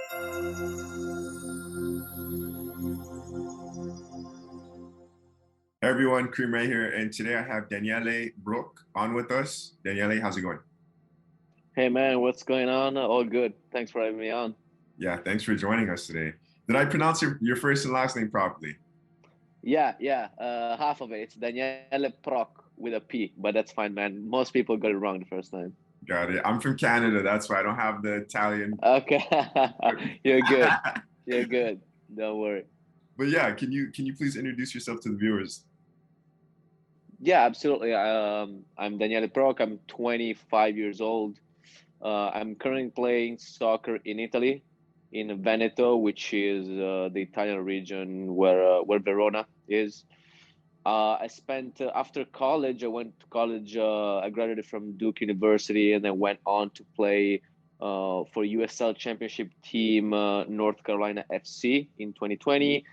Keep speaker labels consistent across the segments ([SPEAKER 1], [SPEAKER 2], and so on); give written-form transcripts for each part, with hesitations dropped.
[SPEAKER 1] Hey everyone, Kareem Rae here, and today I have Daniele Proch on with us. Daniele, how's it going?
[SPEAKER 2] Hey man, what's going on? All good. Thanks for having me on.
[SPEAKER 1] Yeah, thanks for joining us today. Did I pronounce your first and last name properly?
[SPEAKER 2] Yeah. Half of it. It's Daniele Proch with a P, but that's fine, man. Most people got it wrong the first time.
[SPEAKER 1] Got it. I'm from Canada, that's why I don't have the Italian.
[SPEAKER 2] Okay. You're good. You're good. Don't worry.
[SPEAKER 1] But yeah, can you please introduce yourself to the viewers?
[SPEAKER 2] Yeah, absolutely. I'm Daniele Proch. I'm 25 years old. I'm currently playing soccer in Italy, in Veneto, which is the Italian region where Verona is. I spent after college. I went to college. I graduated from Duke University, and then went on to play for USL Championship team North Carolina FC in 2020.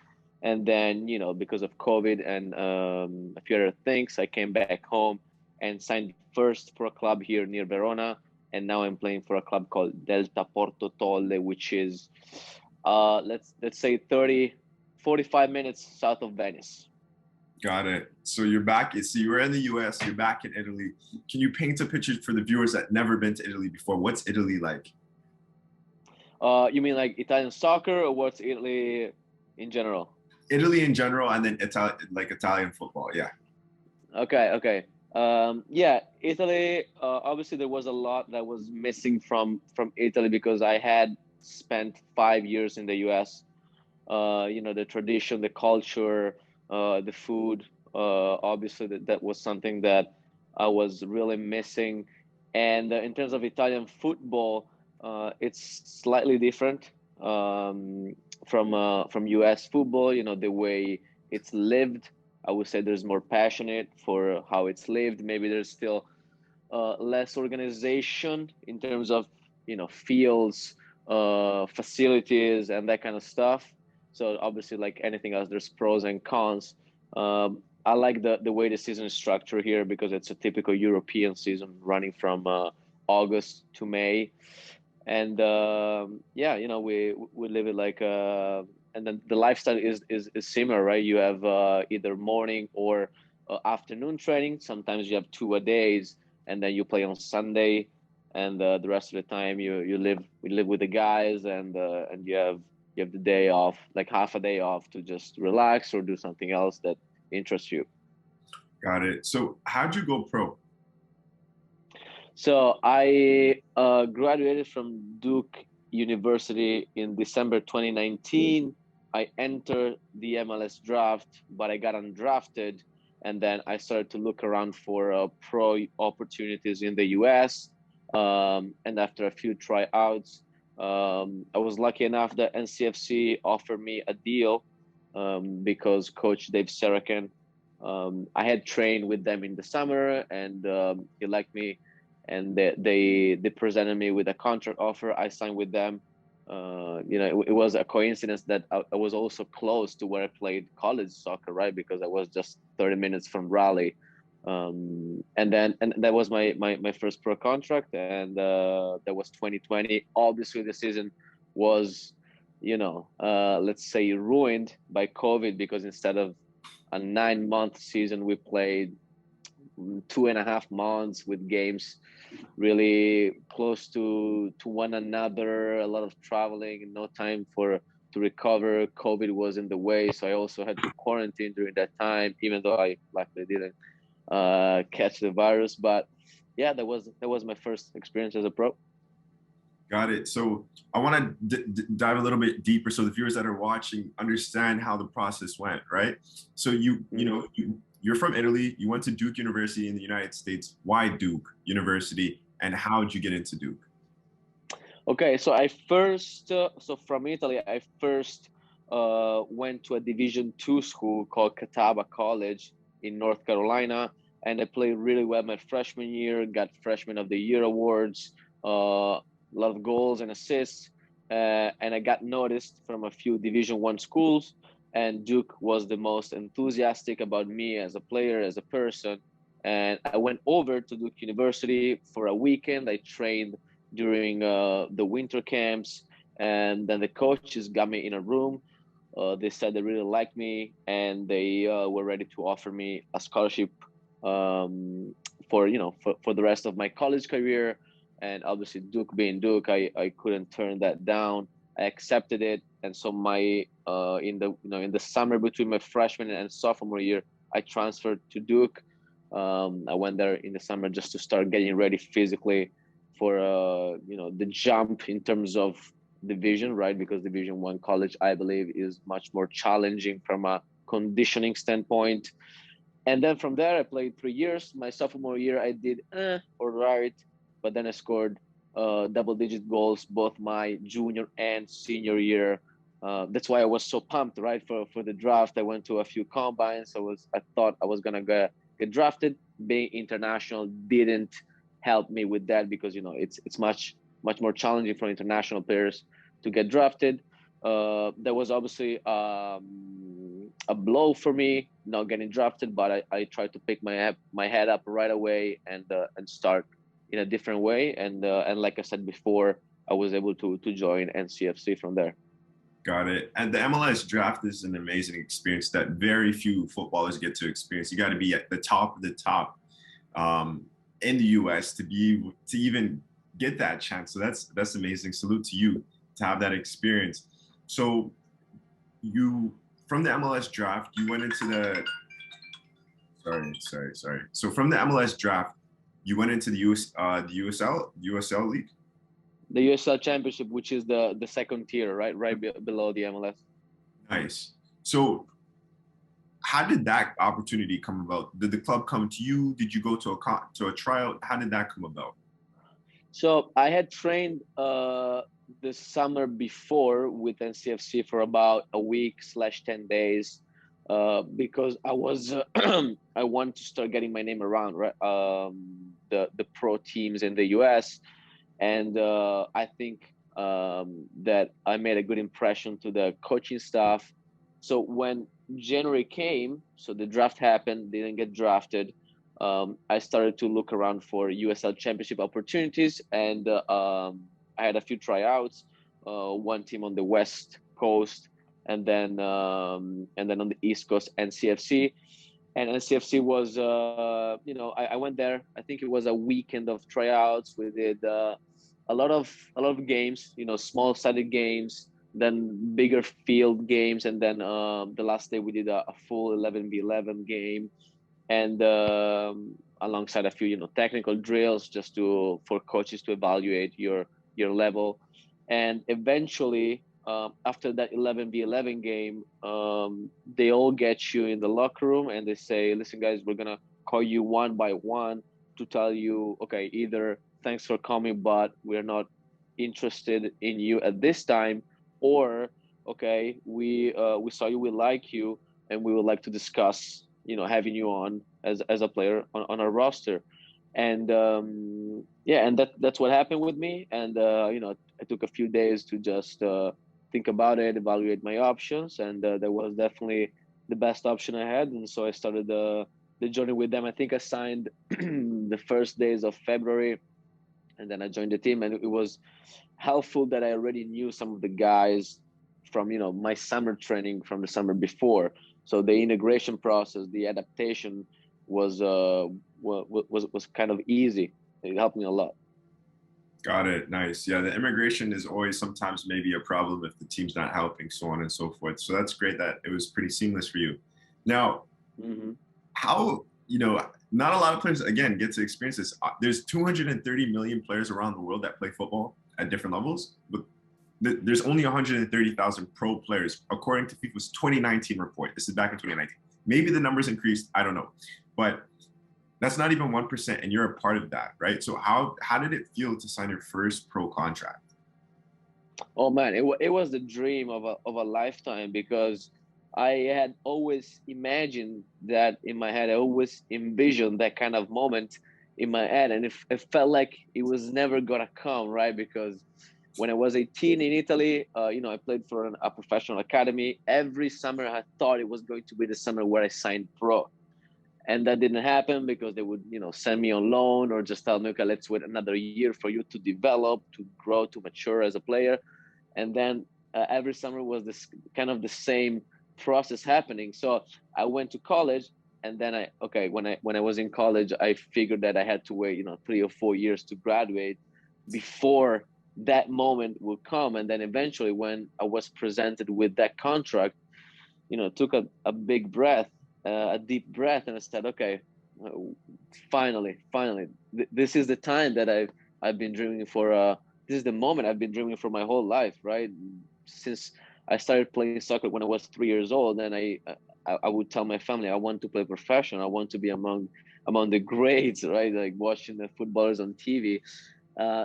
[SPEAKER 2] And then, because of COVID and a few other things, I came back home and signed first for a club here near Verona. And now I'm playing for a club called Delta Porto Tolle, which is let's say 30, 45 minutes south of Venice.
[SPEAKER 1] Got it. So you're back. So you were in the US, you're back in Italy. Can you paint a picture for the viewers that never been to Italy before? What's Italy like?
[SPEAKER 2] You mean like Italian soccer, or what's Italy in general?
[SPEAKER 1] Italy in general, and then Italian football. Yeah.
[SPEAKER 2] Okay. Yeah, Italy. Obviously, there was a lot that was missing from Italy because I had spent 5 years in the U.S. The tradition, the culture, the food. Obviously, that was something that I was really missing. And in terms of Italian football, it's slightly different from U.S. football. The way it's lived. I would say there's more passionate for how it's lived. Maybe there's still less organization in terms of fields, facilities, and that kind of stuff. So obviously, like anything else, there's pros and cons. I like the way the season is structured here because it's a typical European season running from August to May, and yeah, we live it like and then the lifestyle is similar, right? You have either morning or afternoon training. Sometimes you have 2 a days, and then you play on Sunday, and the rest of the time we live with the guys, and you have the day off, like half a day off to just relax or do something else that interests you.
[SPEAKER 1] Got it. So how'd you go pro?
[SPEAKER 2] So I graduated from Duke University in December 2019. I entered the MLS draft, but I got undrafted. And then I started to look around for pro opportunities in the US. And after a few tryouts, I was lucky enough that NCFC offered me a deal because Coach Dave Saraken, I had trained with them in the summer, and he liked me, and they presented me with a contract offer. I signed with them. It was a coincidence that I was also close to where I played college soccer, right? Because I was just 30 minutes from Raleigh. And that was my first pro contract, and that was 2020. Obviously, the season was, let's say, ruined by COVID, because instead of a 9-month season, we played 2.5 months with games really close to one another, a lot of traveling, no time to recover. COVID was in the way, so I also had to quarantine during that time, even though I luckily didn't catch the virus. But yeah, that was my first experience as a pro.
[SPEAKER 1] Got it. So I want to dive a little bit deeper so the viewers that are watching understand how the process went, right? So you're from Italy. You went to Duke University in the United States. Why Duke University, and how did you get into Duke?
[SPEAKER 2] Okay, so I first so from Italy, I first went to a Division 2 school called Catawba College in North Carolina, and I played really well my freshman year. Got Freshman of the Year awards, a lot of goals and assists, and I got noticed from a few Division 1 schools. And Duke was the most enthusiastic about me as a player, as a person. And I went over to Duke University for a weekend. I trained during the winter camps, And then the coaches got me in a room. They said they really liked me, and they were ready to offer me a scholarship for the rest of my college career. And obviously, Duke being Duke, I couldn't turn that down. I accepted it, and so my in the summer between my freshman and sophomore year, I transferred to Duke. I went there in the summer just to start getting ready physically for the jump in terms of division, right? Because Division 1 college, I believe, is much more challenging from a conditioning standpoint. And then from there, I played 3 years. My sophomore year, I did all right, but then I scored double-digit goals both my junior and senior year. That's why I was so pumped, right? For the draft, I went to a few combines. I thought I was gonna get drafted. Being international didn't help me with that because it's much more challenging for international players to get drafted. That was obviously a blow for me not getting drafted, but I tried to pick my head up right away and start in a different way. And like I said before, I was able to join NCFC from there.
[SPEAKER 1] Got it. And the MLS draft is an amazing experience that very few footballers get to experience. You got to be at the top of the top in the US to even get that chance. So that's amazing. Salute to you to have that experience. So you from the MLS draft, you went into the sorry. So from the MLS draft, you went into the USL League.
[SPEAKER 2] The USL Championship, which is the second tier, right below the MLS.
[SPEAKER 1] Nice. So how did that opportunity come about? Did the club come to you? Did you go to a tryout? How did that come about?
[SPEAKER 2] So I had trained the summer before with NCFC for about a week/10 days because I was I wanted to start getting my name around, right? The pro teams in the US. And I think that I made a good impression to the coaching staff. So when January came, so the draft happened, didn't get drafted. I started to look around for USL Championship opportunities, and I had a few tryouts. One team on the West Coast, and then on the East Coast, NCFC. And NCFC was, I went there. I think it was a weekend of tryouts. We did a lot of games, small-sided games, then bigger field games, and then the last day we did a full 11v11 game, and alongside a few technical drills just for coaches to evaluate your level. And eventually after that 11v11 game, they all get you in the locker room and they say, listen guys, we're gonna call you one by one to tell you, okay, either thanks for coming but we're not interested in you at this time, or okay, we saw you, we like you, and we would like to discuss having you on as a player on our roster. And and that's what happened with me. And I took a few days to just think about it, evaluate my options, and that was definitely the best option I had. And so I started the journey with them. I think I signed the first days of February, and then I joined the team. And it was helpful that I already knew some of the guys from my summer training from the summer before. So the integration process, the adaptation was kind of easy. It helped me a lot.
[SPEAKER 1] Got it. Nice. Yeah, the immigration is always sometimes maybe a problem if the team's not helping, so on and so forth. So that's great that it was pretty seamless for you. Now, how, not a lot of players, again, get to experience this. There's 230 million players around the world that play football at different levels, but there's only 130,000 pro players, according to FIFA's 2019 report. This is back in 2019. Maybe the numbers increased, I don't know. But that's not even 1%, and you're a part of that, right? So how did it feel to sign your first pro contract?
[SPEAKER 2] Oh man, it was the dream of a lifetime, because I had always imagined that in my head. I always envisioned that kind of moment in my head, and it felt like it was never gonna come, right? Because when I was 18 in Italy, I played for a professional academy. Every summer, I thought it was going to be the summer where I signed pro. And that didn't happen because they would, send me on loan or just tell me, okay, let's wait another year for you to develop, to grow, to mature as a player. and then every summer was this kind of the same process happening. So I went to college, and then when I was in college, I figured that I had to wait 3 or 4 years to graduate before that moment would come. And then eventually, when I was presented with that contract, took a big breath, a deep breath, and I said, okay, uh, finally, this is the time that I've been dreaming for. This is the moment I've been dreaming for my whole life, right? Since I started playing soccer when I was 3 years old, and I would tell my family I want to play professional. I want to be among the greats, right? Like watching the footballers on TV.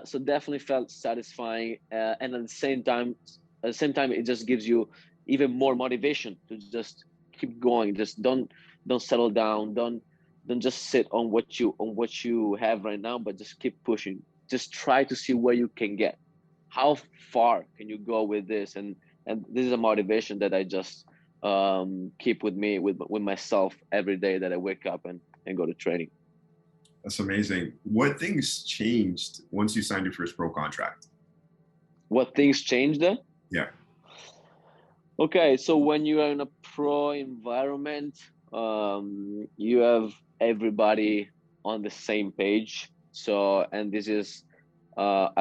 [SPEAKER 2] So definitely felt satisfying, and at the same time, it just gives you even more motivation to just keep going. Just don't settle down. Don't just sit on what you have right now, but just keep pushing. Just try to see where you can get. How far can you go with this? And this is a motivation that I just keep with me, with myself every day that I wake up and go to training.
[SPEAKER 1] That's amazing. What things changed once you signed your first pro contract?
[SPEAKER 2] What things changed there?
[SPEAKER 1] Yeah.
[SPEAKER 2] Okay, so when you are in a pro environment, you have everybody on the same page. So, and this is a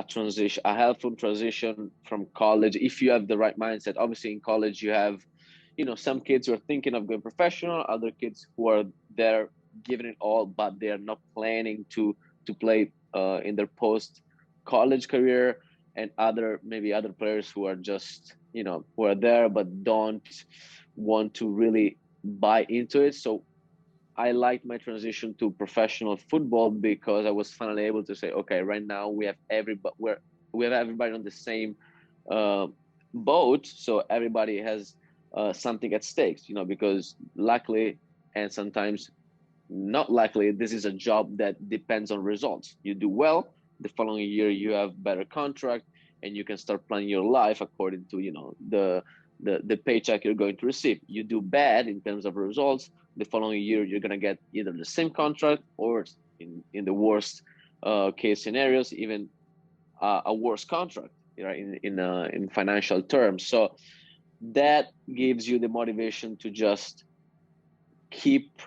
[SPEAKER 2] helpful transition from college if you have the right mindset. Obviously, in college, you have, some kids who are thinking of going professional, other kids who are there giving it all, but they are not planning to play in their post college career, and maybe other players who are just who are there but don't want to really buy into it. So I liked my transition to professional football because I was finally able to say, okay, right now we have everybody on the same uh, boat, so everybody has something at stakes, because luckily, and sometimes not luckily, this is a job that depends on results. You do well, the following year you have better contract, and you can start planning your life according to the paycheck you're going to receive. You do bad in terms of results, the following year you're going to get either the same contract, or in the worst case scenarios, even a worse contract, right, in financial terms. So that gives you the motivation to just keep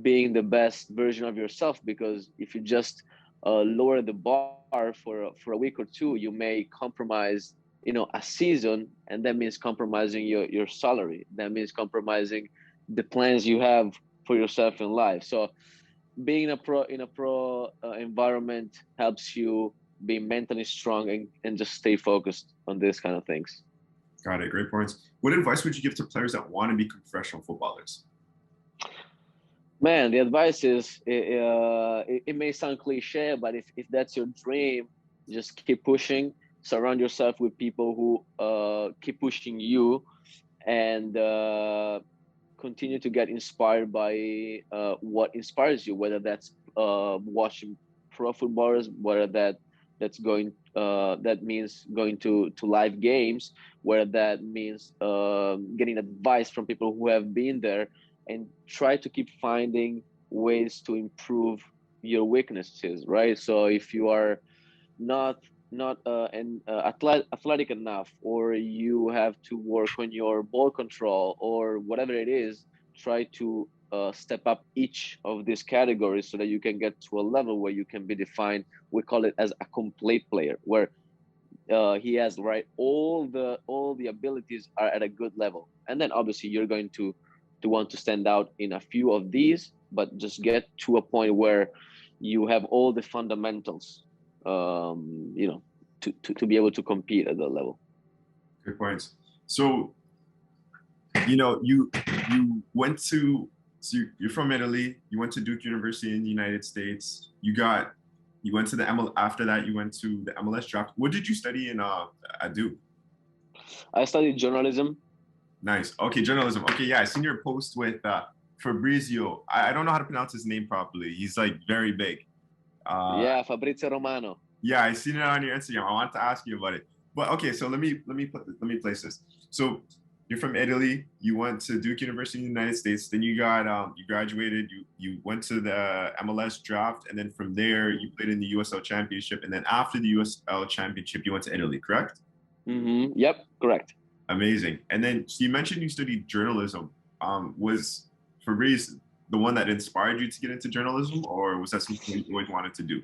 [SPEAKER 2] being the best version of yourself, because if you just lower the bar for a week or two, you may compromise a season, and that means compromising your salary. That means compromising the plans you have for yourself in life. So being in a pro environment helps you be mentally strong, and just stay focused on this kind of things.
[SPEAKER 1] Got it. Great points. What advice would you give to players that want to be professional footballers?
[SPEAKER 2] Man, the advice is it may sound cliche, but if that's your dream, just keep pushing. Surround yourself with people who keep pushing you, and continue to get inspired by what inspires you. Whether that's watching pro footballers, whether that means going to live games, whether that means getting advice from people who have been there, and try to keep finding ways to improve your weaknesses, right? So if you are not athletic enough, or you have to work on your ball control, or whatever it is, try to step up each of these categories so that you can get to a level where you can be defined. We call it as a complete player, where he has, right, all the abilities are at a good level. And then obviously you're going to want to stand out in a few of these, but just get to a point where you have all the fundamentals, to be able to compete at that level.
[SPEAKER 1] Good points. So, you went to, so you're from Italy. You went to Duke University in the United States. You went to the ML. After that, you went to the MLS draft. What did you study in at Duke?
[SPEAKER 2] I studied journalism.
[SPEAKER 1] Nice. Okay, journalism. Okay, yeah, I seen your post with Fabrizio. I don't know how to pronounce his name properly. He's like very big.
[SPEAKER 2] Yeah, Fabrizio Romano.
[SPEAKER 1] Yeah, I seen it on your Instagram. I want to ask you about it. But okay, so let me place this. So you're from Italy. You went to Duke University in the United States. Then you graduated. You went to the MLS draft, and then from there you played in the USL Championship. And then after the USL Championship, you went to Italy, correct?
[SPEAKER 2] Yep, correct.
[SPEAKER 1] Amazing. And then so you mentioned you studied journalism. Was Fabrice the one that inspired you to get into journalism, or was that something you always wanted to do?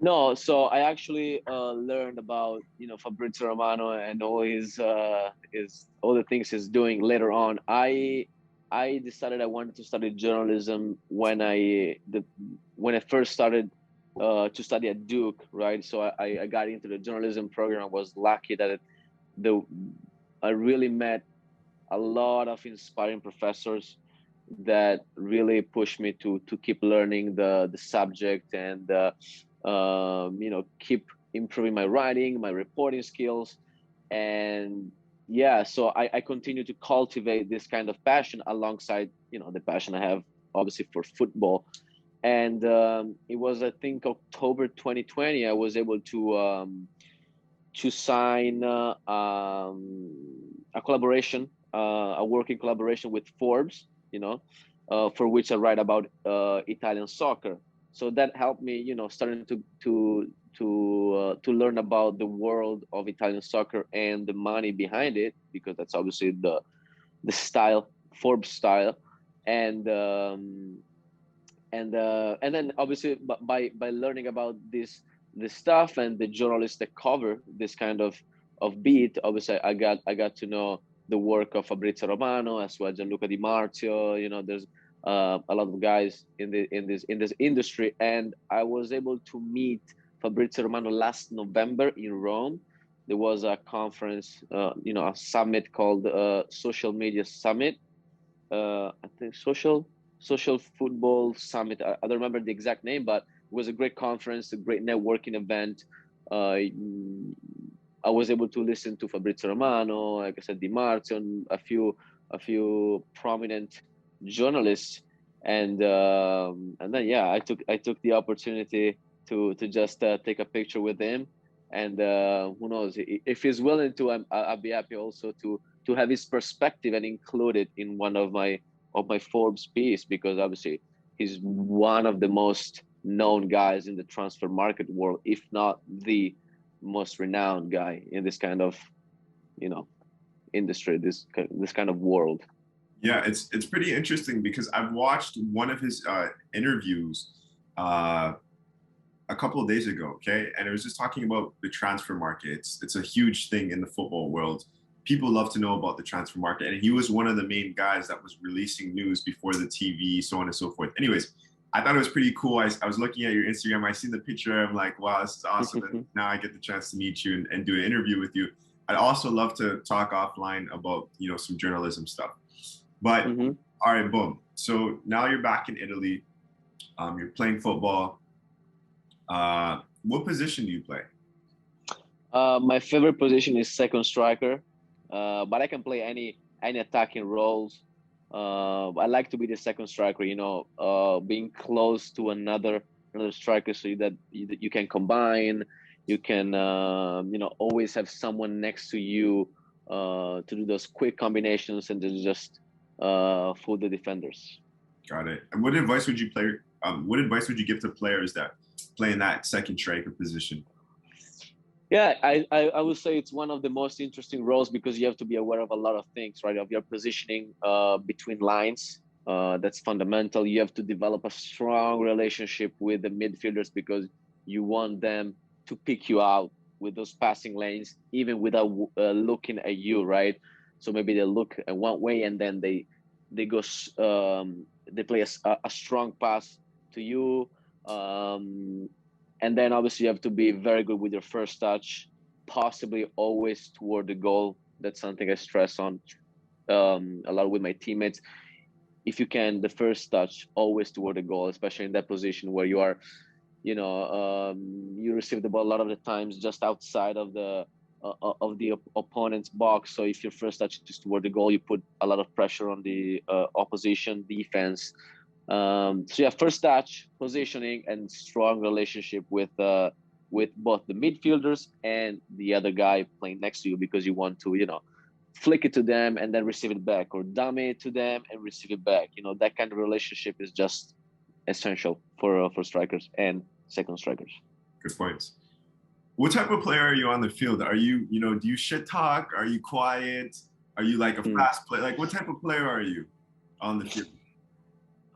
[SPEAKER 2] No, so I actually learned about Fabrizio Romano and all his all the things he's doing later on. I decided I wanted to study journalism when I first started to study at Duke, right? So I got into the journalism program. I was lucky that I really met a lot of inspiring professors that really pushed me to keep learning the subject and keep improving my writing, my reporting skills. And yeah, so I continue to cultivate this kind of passion alongside the passion I have obviously for football. And it was, I think, October 2020 I was able to sign a collaboration, a working collaboration with Forbes, for which I write about Italian soccer. So that helped me, starting to learn about the world of Italian soccer and the money behind it, because that's obviously the style, Forbes style, and then obviously by learning about this stuff and the journalists that cover this kind of beat, obviously I got to know the work of Fabrizio Romano as well, Gianluca Di Marzio. There's a lot of guys in this industry, and I was able to meet Fabrizio Romano last November in Rome. There was a conference, a summit called Social Media Summit. I think Social Football Summit. I don't remember the exact name, but it was a great conference, a great networking event. I was able to listen to Fabrizio Romano, like I said, Di Marzio, and a few prominent journalists, and then yeah, I took the opportunity to just take a picture with him, and who knows, if he's willing to, I'll be happy also to have his perspective and include it in one of my Forbes piece, because obviously he's one of the most known guys in the transfer market world, if not the most renowned guy in this kind of industry, this kind of world.
[SPEAKER 1] Yeah, it's pretty interesting because I've watched one of his interviews a couple of days ago, okay? And it was just talking about the transfer market. It's a huge thing in the football world. People love to know about the transfer market. And he was one of the main guys that was releasing news before the TV, so on and so forth. Anyways, I thought it was pretty cool. I was looking at your Instagram. I seen the picture. I'm like, wow, this is awesome. And now I get the chance to meet you and do an interview with you. I'd also love to talk offline about, some journalism stuff. But all right, boom. So now you're back in Italy. You're playing football. What position do you play?
[SPEAKER 2] My favorite position is second striker, but I can play any attacking roles. I like to be the second striker, being close to another striker, so that you can combine. You can always have someone next to you to do those quick combinations and just fool the defenders.
[SPEAKER 1] Got it. And what advice would you give to players that play in that second striker position?
[SPEAKER 2] Yeah, I would say it's one of the most interesting roles, because you have to be aware of a lot of things, right? Of your positioning between lines. That's fundamental. You have to develop a strong relationship with the midfielders, because you want them to pick you out with those passing lanes, even without looking at you, right? So maybe they look at one way and then they go they play a strong pass to you. And then obviously you have to be very good with your first touch, possibly always toward the goal. That's something I stress on a lot with my teammates. If you can, the first touch always toward the goal, especially in that position where you are, you receive the ball a lot of the times just outside of the opponent's box. So if your first touch is toward the goal, you put a lot of pressure on the opposition defense. So yeah, first touch, positioning, and strong relationship with both the midfielders and the other guy playing next to you, because you want to flick it to them and then receive it back, or dummy it to them and receive it back. That kind of relationship is just essential for strikers and second strikers.
[SPEAKER 1] Good points. What type of player are you on the field? Are you, do you shit talk? Are you quiet? Are you like a
[SPEAKER 2] Hmm.
[SPEAKER 1] fast player? Like, what type of player are you on the field?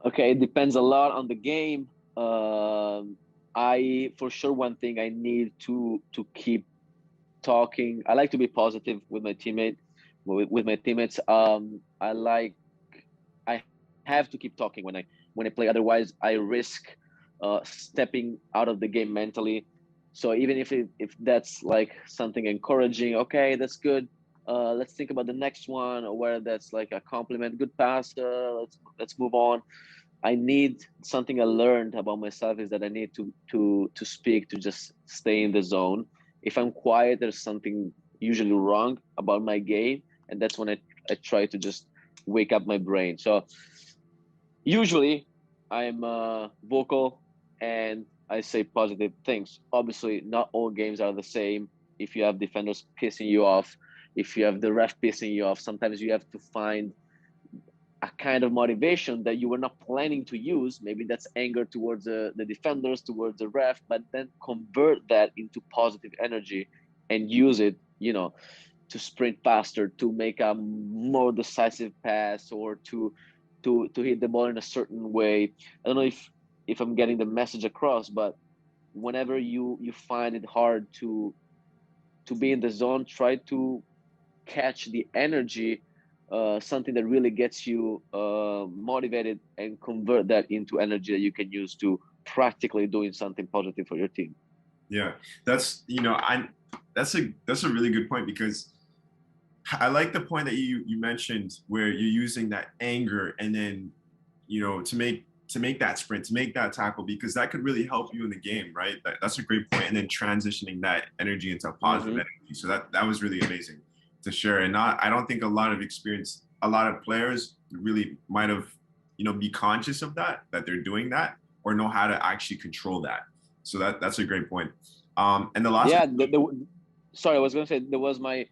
[SPEAKER 2] Okay, it depends a lot on the game. I for sure one thing I need to keep talking. I like to be positive with my with my teammates. I have to keep talking when I play. Otherwise, I risk stepping out of the game mentally. So even if that's like something encouraging, okay, that's good. Let's think about the next one, or where that's like a compliment, good pass. Let's move on. I need something I learned about myself is that I need to speak, to just stay in the zone. If I'm quiet, there's something usually wrong about my game, and that's when I try to just wake up my brain. So usually I'm vocal and I say positive things. Obviously, not all games are the same. If you have defenders pissing you off, if you have the ref pissing you off, sometimes you have to find a kind of motivation that you were not planning to use. Maybe that's anger towards the defenders, towards the ref, but then convert that into positive energy and use it, to sprint faster, to make a more decisive pass, or to hit the ball in a certain way. I don't know if I'm getting the message across, but whenever you find it hard to be in the zone, try to catch the energy, something that really gets you motivated, and convert that into energy that you can use to practically doing something positive for your team.
[SPEAKER 1] Yeah, that's that's a really good point, because I like the point that you mentioned where you're using that anger and then, to make that sprint, to make that tackle, because that could really help you in the game, right? That's a great point. And then transitioning that energy into positive
[SPEAKER 2] Mm-hmm.
[SPEAKER 1] energy. So that was really amazing to share. And I don't think a lot of players really might have, be conscious of that they're doing that, or know how to actually control that. So that's a great point. And the last
[SPEAKER 2] Yeah, sorry, I was going to say there was my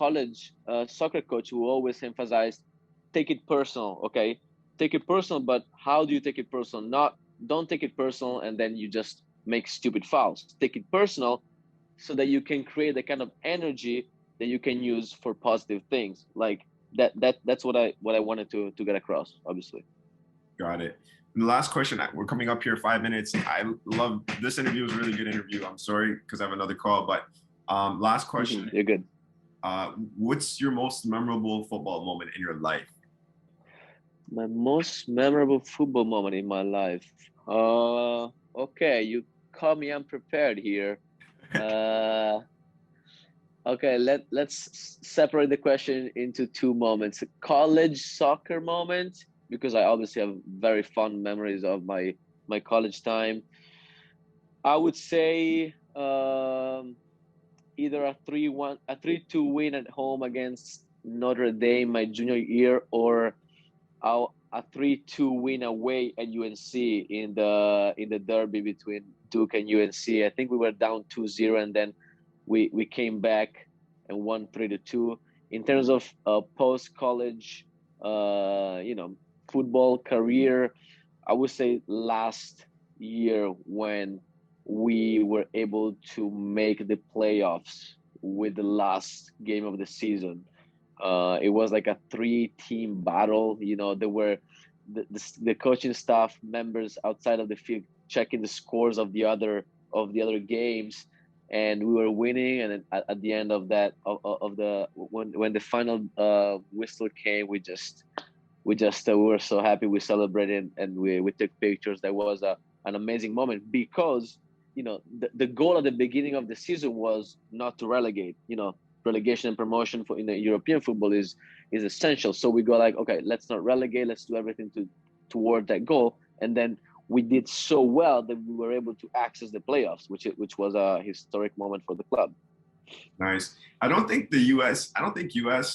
[SPEAKER 2] college soccer coach who always emphasized, take it personal, okay? Take it personal, but how do you take it personal? Not Don't take it personal and then you just make stupid fouls. Take it personal so that you can create the kind of energy that you can use for positive things. Like that's what I wanted to get across, obviously.
[SPEAKER 1] Got it. And the last question, we're coming up here 5 minutes. I love this interview. Was a really good interview. I'm sorry because I have another call, but last question.
[SPEAKER 2] You're good.
[SPEAKER 1] What's your most memorable football moment in your life?
[SPEAKER 2] My most memorable football moment in my life. Okay, you caught me unprepared here. Uh, okay, let's separate the question into two moments. College soccer moment, because I obviously have very fond memories of my college time. I would say either a 3-2 win at home against Notre Dame my junior year, or a 3-2 win away at UNC in the derby between Duke and UNC. I think we were down 2-0, and then we came back and won 3-2. In terms of post college, football career, I would say last year when we were able to make the playoffs with the last game of the season. It was like a 3-team battle. There were the coaching staff members outside of the field checking the scores of the other games, and we were winning. And then at the end of that of the when the final whistle came, we were so happy. We celebrated and we took pictures. That was an amazing moment, because the goal at the beginning of the season was not to relegate. Relegation and promotion in the European football is essential. So we go like, okay, let's not relegate. Let's do everything toward that goal. And then we did so well that we were able to access the playoffs, which was a historic moment for the club.
[SPEAKER 1] Nice. I don't think US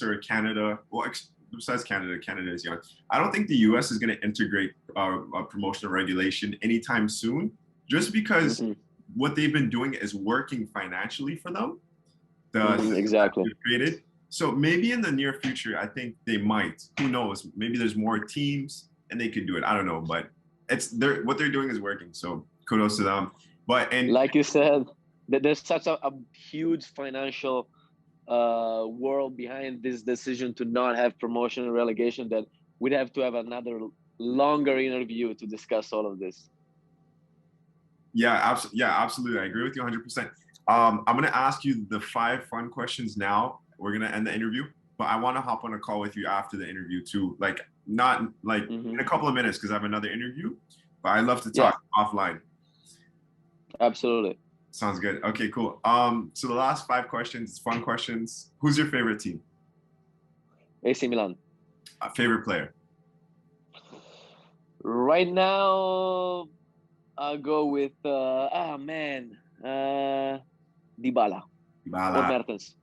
[SPEAKER 1] or Canada, well, besides Canada, Canada is young. I don't think the US is going to integrate promotional regulation anytime soon, just because
[SPEAKER 2] Mm-hmm.
[SPEAKER 1] what they've been doing is working financially for them. The system that
[SPEAKER 2] Exactly.
[SPEAKER 1] they've created. So maybe in the near future, I think they might. Who knows? Maybe there's more teams and they could do it. I don't know, but what they're doing is working. So kudos to them. But and
[SPEAKER 2] Like you said, there's such a huge financial world behind this decision to not have promotion and relegation that we'd have to have another longer interview to discuss all of this.
[SPEAKER 1] Yeah, absolutely. I agree with you 100%. I'm going to ask you the 5 fun questions now. We're going to end the interview, but I want to hop on a call with you after the interview too. Like, not like in a couple of minutes because I have another interview, but I'd love to talk offline.
[SPEAKER 2] Absolutely.
[SPEAKER 1] Sounds good. Okay, cool. So the last 5 questions, fun questions. Who's your favorite team?
[SPEAKER 2] AC Milan.
[SPEAKER 1] Favorite player?
[SPEAKER 2] Right now, I'll go with Dybala.
[SPEAKER 1] Dybala.
[SPEAKER 2] Or Mertens.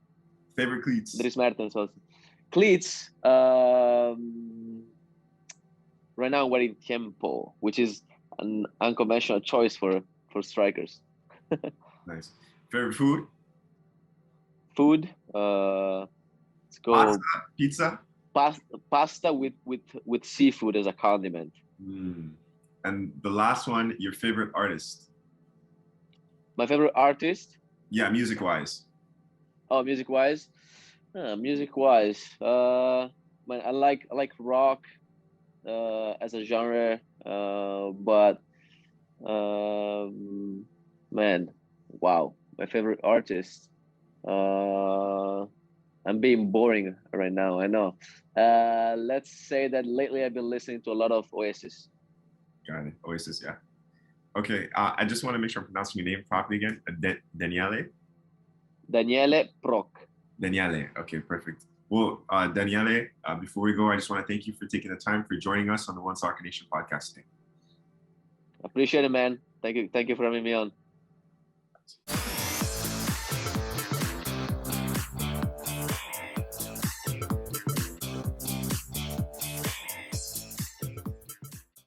[SPEAKER 1] Favorite cleats?
[SPEAKER 2] Dries Mertens also. Cleats. Right now I'm wearing Tiempo, which is an unconventional choice for strikers.
[SPEAKER 1] Nice. Favorite food?
[SPEAKER 2] Food. Let's go.
[SPEAKER 1] Pasta, pizza.
[SPEAKER 2] Pasta with seafood as a condiment.
[SPEAKER 1] And the last one, your favorite artist?
[SPEAKER 2] My favorite artist?
[SPEAKER 1] Yeah, music-wise.
[SPEAKER 2] Oh, music-wise? Music-wise. Man, I like rock as a genre, but man, wow, my favorite artist. I'm being boring right now, I know. Let's say that lately I've been listening to a lot of Oasis.
[SPEAKER 1] Got it. Oasis, yeah. Okay, I just want to make sure I'm pronouncing your name properly again. Daniele?
[SPEAKER 2] Daniele Proch.
[SPEAKER 1] Daniele, okay, perfect. Well, Daniele, before we go, I just want to thank you for taking the time for joining us on the One Soccer Nation podcast today.
[SPEAKER 2] Appreciate it, man. Thank you for having me on.